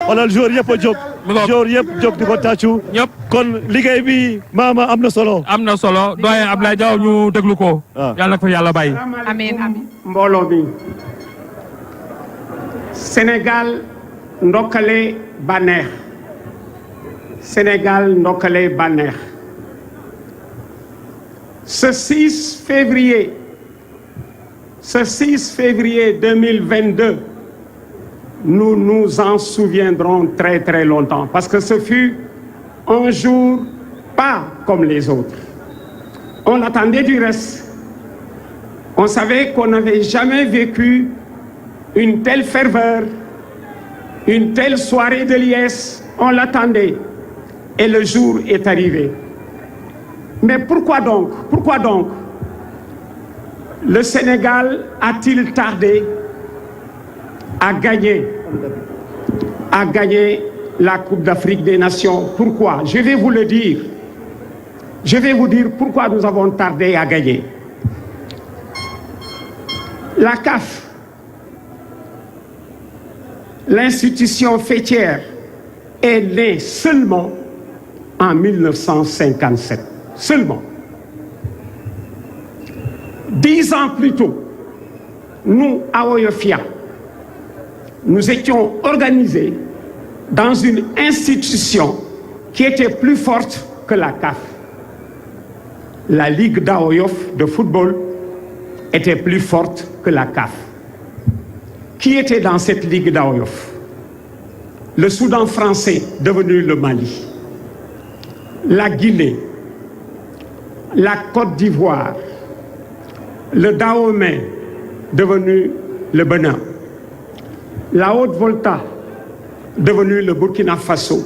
xoolal joueur yëpp a jóg. joueur yëpp jóg di ko tàccu. ñëpp kon liggéey bi maama am na solo. am na solo doyen Ablaye Diaw ñu déglu ko. yàlla na ko yàlla bàyyi. amiin amiin. mbooloo mi Sénégal ndokkale bànneex Sénégal ndokkale bànneex ce 6 février 2022 nous nous en souviendrons très très longtemps parce que ce fut un jour pas comme les autres. On l'attendait du reste. On savait qu'on n'avait jamais vécu une telle ferveur, une telle soirée de liesse. On l'attendait et le jour est arrivé. Mais pourquoi donc le Sénégal a-t-il tardé à gagner la Coupe d'Afrique des Nations? Pourquoi? Je vais vous le dire. Je vais vous dire pourquoi nous avons tardé à gagner. La CAF, l'institution faîtière, est née seulement en 1957. Seulement. 10 ans plus tôt, nous, à Oyofia, nous étions organisés dans une institution qui était plus forte que la CAF. La Ligue d'Aoyof de football était plus forte que la CAF. Qui était dans cette Ligue d'Aoyof? Le Soudan français, devenu le Mali, la Guinée, la Côte d'Ivoire, le Dahomey, devenu le Bénin, la Haute-Volta, devenu le Burkina Faso,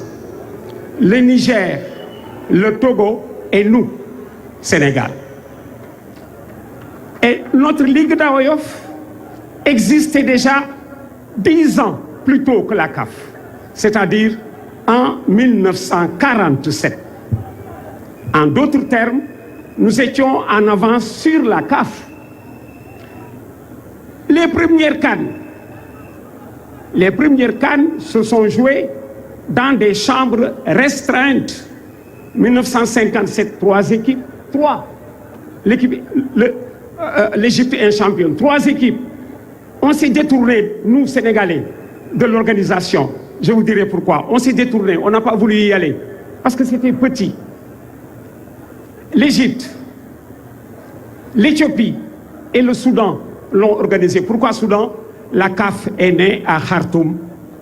le Niger, le Togo et nous, Sénégal. Et notre Ligue d'Aoyof existait déjà 10 ans plus tôt que la CAF, c'est-à-dire en 1947. En d'autres termes, nous étions en avance sur la CAF. Les premières CAN se sont jouées dans des chambres restreintes. 1957, 3 équipes, 3. L'Égypte est championne, 3 équipes. On s'est détourné, nous Sénégalais, de l'organisation. Je vous dirai pourquoi. On s'est détourné, on n'a pas voulu y aller. Parce que c'était petit. L'Égypte, l'Éthiopie et le Soudan l'ont organisé. Pourquoi Soudan? La CAF est née à Khartoum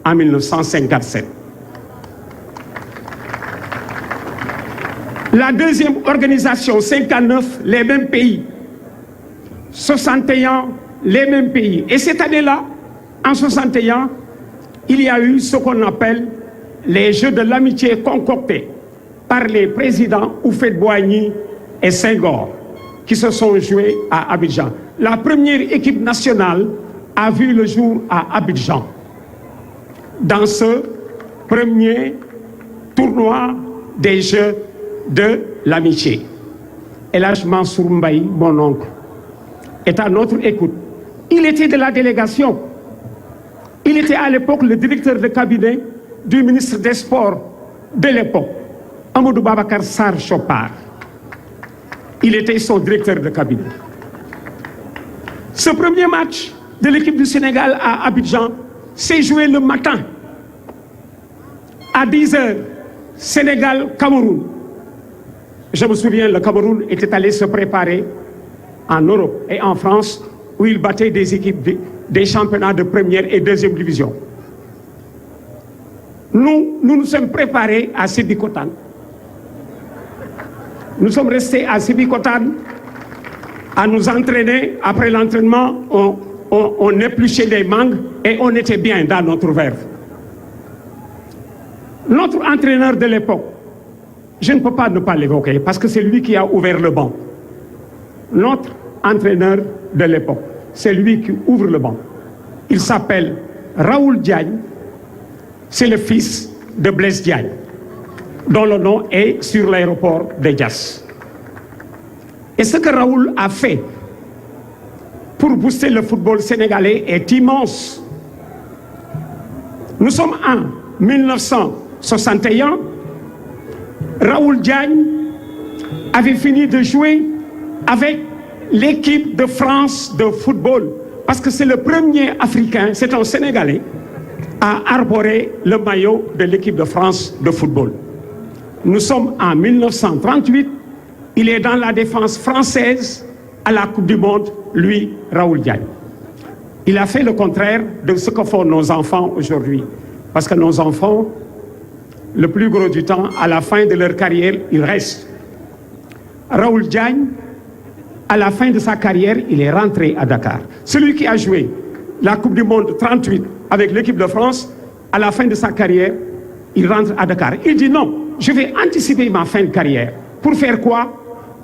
en 1957. La deuxième organisation, 59, les mêmes pays. 61, les mêmes pays. Et cette année-là, en 61, il y a eu ce qu'on appelle les Jeux de l'amitié concoctés par les présidents Houphouët-Boigny et Senghor, qui se sont joués à Abidjan. La première équipe nationale a vu le jour à Abidjan. Dans ce premier tournoi des Jeux de l'amitié. El Hadj Mansour Mbaye, mon oncle, est à notre écoute. Il était de la délégation. Il était à l'époque le directeur de cabinet du ministre des Sports de l'époque, Amadou Babacar Sarr Chopard. Il était son directeur de cabinet. Ce premier match de l'équipe du Sénégal à Abidjan s'est joué le matin à 10h, Sénégal-Cameroun. Je me souviens, le Cameroun était allé se préparer en Europe et en France, où il battait des équipes des championnats de première et deuxième division. Nous nous sommes préparés à Sébikotane. Nous sommes restés à Sébikotane à nous entraîner. Après l'entraînement, on épluchait des mangues et on était bien dans notre verve. Notre entraîneur de l'époque, je ne peux pas ne pas l'évoquer parce que c'est lui qui a ouvert le banc. Notre entraîneur de l'époque, c'est lui qui ouvre le banc. Il s'appelle Raoul Diagne, c'est le fils de Blaise Diagne, dont le nom est sur l'aéroport de Diass. Et ce que Raoul a fait pour booster le football sénégalais est immense. Nous sommes 1961, Raoul Diagne avait fini de jouer avec l'équipe de France de football. Parce que c'est le premier Africain, c'est un Sénégalais, à arborer le maillot de l'équipe de France de football. Nous sommes en 1938, il est dans la défense française à la Coupe du Monde, lui, Raoul Diagne. Il a fait le contraire de ce que font nos enfants aujourd'hui. Parce que nos enfants, le plus gros du temps, à la fin de leur carrière, ils restent. Raoul Diagne, à la fin de sa carrière, il est rentré à Dakar. Celui qui a joué la Coupe du Monde 38 avec l'équipe de France, à la fin de sa carrière, il rentre à Dakar. Il dit non, je vais anticiper ma fin de carrière. Pour faire quoi?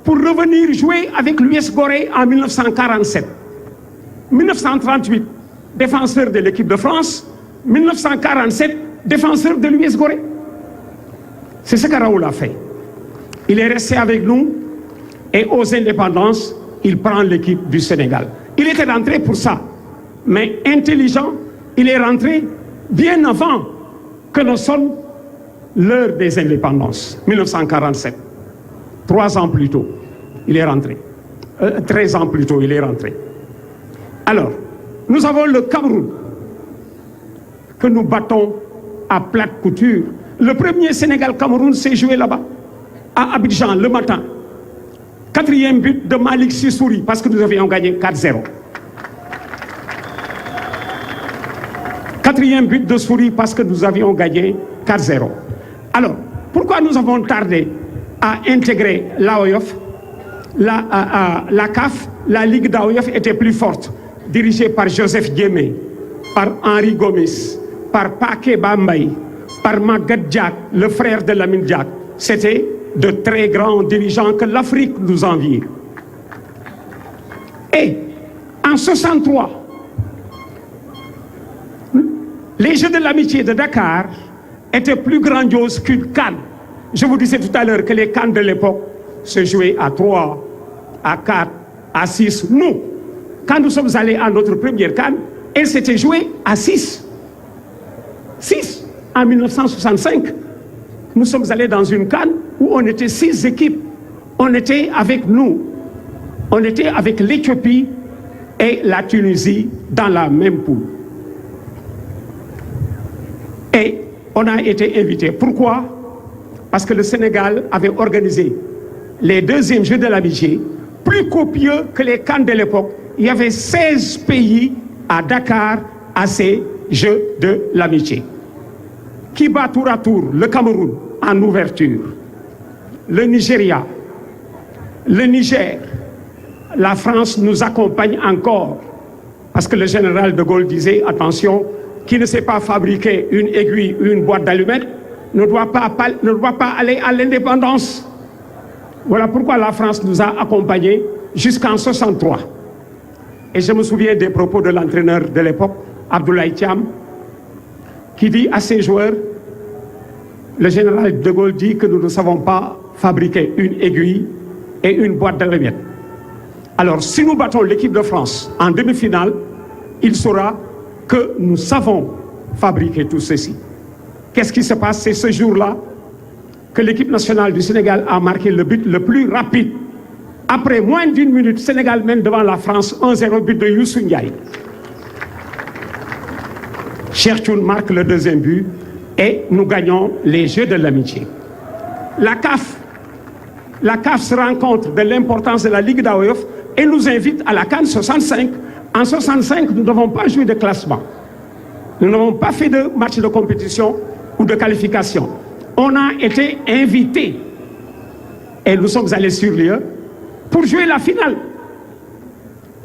Pour revenir jouer avec l'US Gorée en 1947. 1938, défenseur de l'équipe de France. 1947, défenseur de l'US Gorée. C'est ce que Raoul a fait. Il est resté avec nous et aux indépendances, il prend l'équipe du Sénégal. Il était rentré pour ça, mais intelligent, il est rentré bien avant que ne sonne l'heure des indépendances, 1947. 3 ans plus tôt, il est rentré. 13 ans plus tôt, il est rentré. Alors, nous avons le Cameroun, que nous battons à plate couture. Le premier Sénégal-Cameroun s'est joué là-bas, à Abidjan, le matin. 4e but de Malik Sissouri, parce que nous avions gagné 4-0. 4e but de Souris, parce que nous avions gagné 4-0. Alors, pourquoi nous avons tardé à intégrer l'AOF? La CAF, la Ligue d'AOF était plus forte, dirigée par Joseph Diémé, par Henri Gomis, par Paké Bambay, par Maguette Diak, le frère de Lamine Diak. C'était de très grands dirigeants que l'Afrique nous enviait. Et en 63, les Jeux de l'amitié de Dakar étaient plus grandioses qu'une CAN. Je vous disais tout à l'heure que les CAN de l'époque se jouaient à 3, à 4, à 6. Nous, quand nous sommes allés à notre première CAN, elle s'était jouée à 6. 6 en 1965. Nous sommes allés dans une CAN où on était 6 équipes. On était avec nous. On était avec l'Éthiopie et la Tunisie dans la même poule. Et on a été invités. Pourquoi? Parce que le Sénégal avait organisé les 2e Jeux de l'amitié, plus copieux que les CAN de l'époque. Il y avait 16 pays à Dakar à ces Jeux de l'amitié. Qui bat tour à tour le Cameroun en ouverture, le Nigeria, le Niger. La France nous accompagne encore parce que le général de Gaulle disait attention, qui ne sait pas fabriquer une aiguille ou une boîte d'allumettes ne doit pas aller à l'indépendance. Voilà pourquoi la France nous a accompagnés jusqu'en 63. Et je me souviens des propos de l'entraîneur de l'époque, Abdoulaye Thiam, qui dit à ses joueurs, le général de Gaulle dit que nous ne savons pas fabriquer une aiguille et une boîte d'allumettes. Alors, si nous battons l'équipe de France en demi-finale, il saura que nous savons fabriquer tout ceci. Qu'est-ce qui se passe? C'est ce jour-là que l'équipe nationale du Sénégal a marqué le but le plus rapide. Après moins d'1 minute, Sénégal mène devant la France 1-0, but de Youssou Ndiaye. Cherchoun marque le 2e but et nous gagnons les Jeux de l'amitié. La CAF se rend compte de l'importance de la Ligue d'AOF et nous invite à la CAN 65. En 65, nous n'avons pas joué de classement. Nous n'avons pas fait de match de compétition ou de qualification. On a été invités et nous sommes allés sur lieu pour jouer la finale.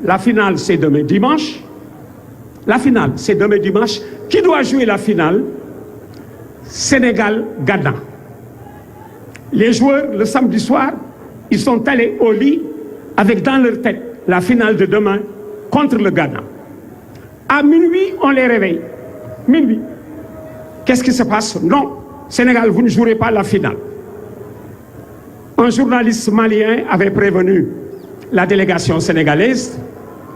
La finale, c'est demain dimanche. La finale, c'est demain dimanche. Qui doit jouer la finale? Sénégal-Ghana. Les joueurs, le samedi soir, ils sont allés au lit avec dans leur tête la finale de demain contre le Ghana. À minuit, on les réveille. Minuit. Qu'est-ce qui se passe? Non, Sénégal, vous ne jouerez pas la finale. Un journaliste malien avait prévenu la délégation sénégalaise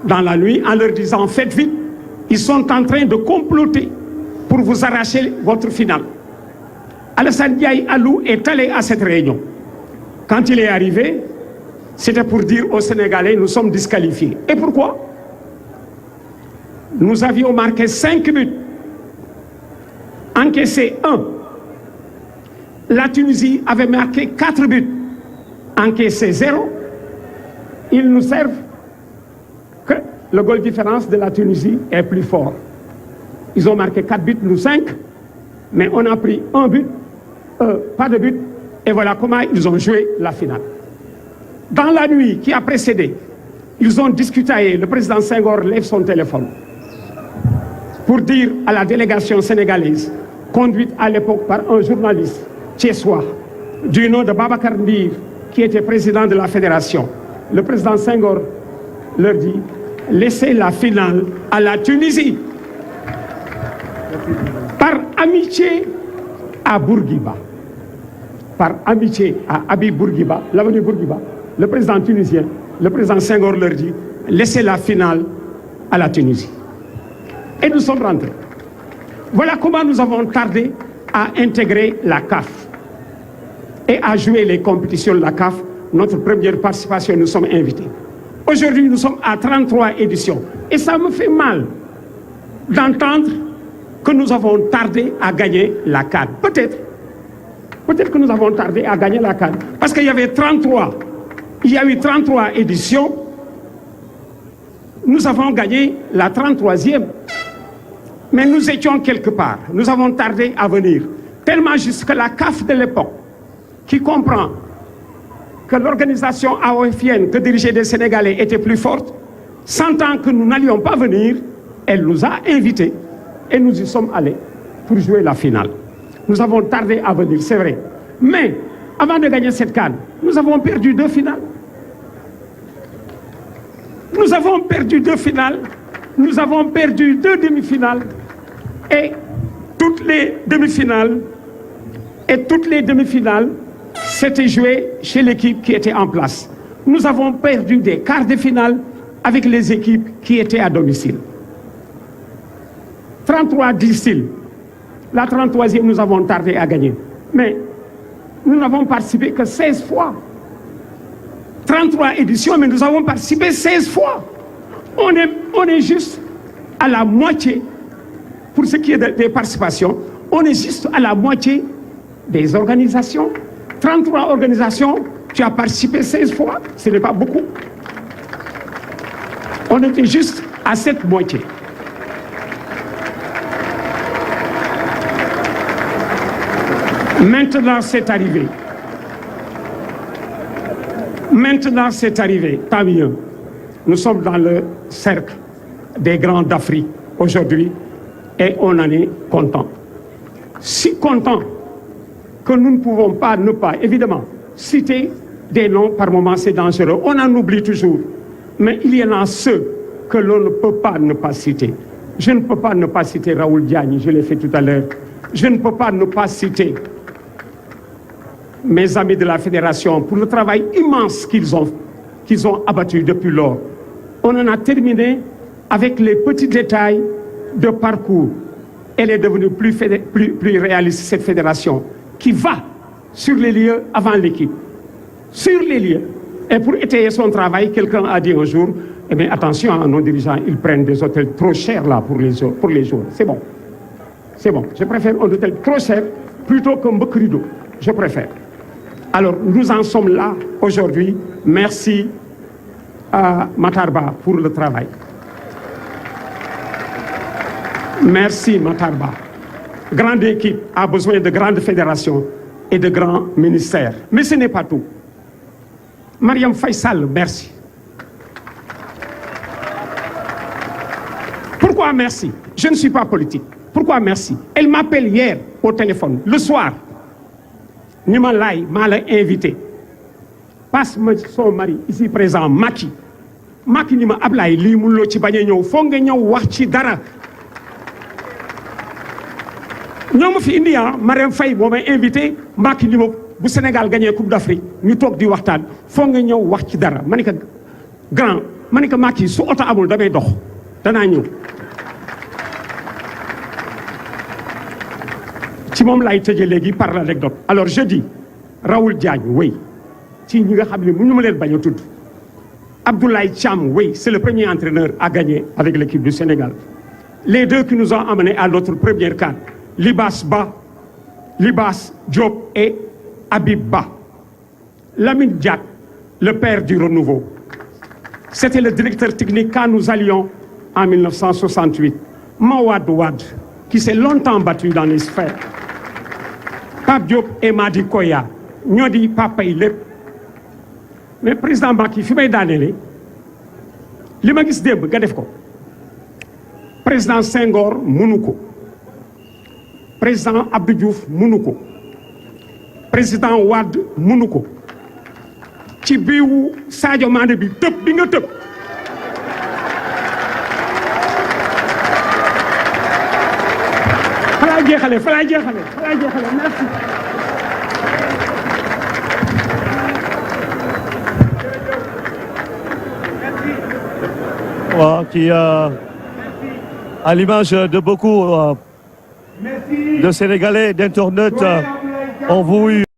dans la nuit en leur disant « Faites vite, ils sont en train de comploter pour vous arracher votre finale. Alassane Ndiaye Alou est allé à cette réunion. Quand il est arrivé, c'était pour dire aux Sénégalais, nous sommes disqualifiés. Et pourquoi? Nous avions marqué 5 buts, encaissé 1. La Tunisie avait marqué 4 buts, encaissé 0. Ils nous servent que le goal différence de la Tunisie est plus fort. Ils ont marqué 4 buts, nous 5, mais on a pris 1 but, pas de but, et voilà comment ils ont joué la finale. Dans la nuit qui a précédé, ils ont discuté, le président Senghor lève son téléphone pour dire à la délégation sénégalaise, conduite à l'époque par un journaliste thiessois du nom de Babacar Ndir, qui était président de la fédération. Le président Senghor leur dit, laissez la finale à la Tunisie. Par amitié à Bourguiba, par amitié à Habib Bourguiba, l'avenue Bourguiba, le président tunisien, le président Senghor leur dit, laissez la finale à la Tunisie. Et nous sommes rentrés. Voilà comment nous avons tardé à intégrer la CAF et à jouer les compétitions de la CAF. Notre première participation, nous sommes invités. Aujourd'hui, nous sommes à 33 éditions. Et ça me fait mal d'entendre que nous avons tardé à gagner la CAN. Peut-être que nous avons tardé à gagner la CAN. Parce qu'il y avait 33. Il y a eu 33 éditions. Nous avons gagné la 33e. Mais nous étions quelque part. Nous avons tardé à venir. Tellement juste que la CAF de l'époque, qui comprend que l'organisation AOFienne que dirigeaient des Sénégalais était plus forte, sentant que nous n'allions pas venir, elle nous a invités. Et nous y sommes allés pour jouer la finale. Nous avons tardé à venir, c'est vrai. Mais avant de gagner cette CAN, nous avons perdu 2 finales. Nous avons perdu 2 finales. Nous avons perdu 2 demi-finales. Et toutes les demi-finales, c'était joué chez l'équipe qui était en place. Nous avons perdu des quarts de finale avec les équipes qui étaient à domicile. 33 disent-ils. La 33e, nous avons tardé à gagner. Mais nous n'avons participé que 16 fois. 33 éditions, mais nous avons participé 16 fois. On est juste à la moitié, pour ce qui est des participations, on est juste à la moitié des organisations. 33 organisations, tu as participé 16 fois, ce n'est pas beaucoup. On était juste à cette moitié. Maintenant, c'est arrivé. Maintenant, c'est arrivé. Tant mieux. Nous sommes dans le cercle des grands d'Afrique aujourd'hui et on en est content. Si content que nous ne pouvons pas ne pas, évidemment, citer des noms par moments, c'est dangereux. On en oublie toujours. Mais il y en a ceux que l'on ne peut pas ne pas citer. Je ne peux pas ne pas citer Raoul Diagne, je l'ai fait tout à l'heure. Je ne peux pas ne pas citer mes amis de la fédération pour le travail immense qu'ils ont abattu depuis lors. On en a terminé avec les petits détails de parcours. Elle est devenue plus réaliste, cette fédération, qui va sur les lieux avant l'équipe. Sur les lieux. Et pour étayer son travail, quelqu'un a dit un jour, eh bien, attention à nos dirigeants, ils prennent des hôtels trop chers là pour les joueurs. C'est bon. C'est bon. Je préfère un hôtel trop cher plutôt qu'un beau rideau. Je préfère. Alors, nous en sommes là aujourd'hui. Merci à Matarba pour le travail. Merci Matarba. Grande équipe a besoin de grandes fédérations et de grands ministères. Mais ce n'est pas tout. Mariam Faisal, merci. Pourquoi merci? Je ne suis pas politique. Pourquoi merci? Elle m'appelle hier au téléphone, le soir. Nima Lay m'a invité. Passe-moi son mari, ici présent, Maki. Maki Nima Ablay, li mullo ci baña ñew fo nga ñew wax ci dara. Ñom fi indi Mariam Faye moo may invité Maki Nima bu Sénégal gagné Coupe d'Afrique ñu tok di waxtaan fo nga ñew wax ci dara. Manika grand, manika Maki su auto amul damay dox. Dana ñew. ci moom laay tëjee léegi par l'anecdote. Alors je dis Raoul Diagne oui ci ñi nga xam ne mënu ma leen bañ a tudd Abdoulaye Thiam oui c'est le premier entraîneur à gagner avec l'équipe du Sénégal. Les deux qui nous ont amenés à notre première CAN, Libas Diop et Habib Ba. Lamine Diack, le père du renouveau. C'était le directeur technique quand nous allions en 1968. Mawad Wade, qui s'est longtemps battu dans les sphères. Pape Diop et Madi Koya, ñoo di papa yi lépp. Mais président Macky fi may daaneele li ma gis démb nga def ko. Président Senghor mënu ko. Président Abdou Diouf mënu ko. Président Wade mënu ko. ci biiwu Sadio Mané bi tëb bi nga tëb. fa laa jeexale merci. waaw qui à l'image de beaucoup de Sénégalais, d'internautes ont voulu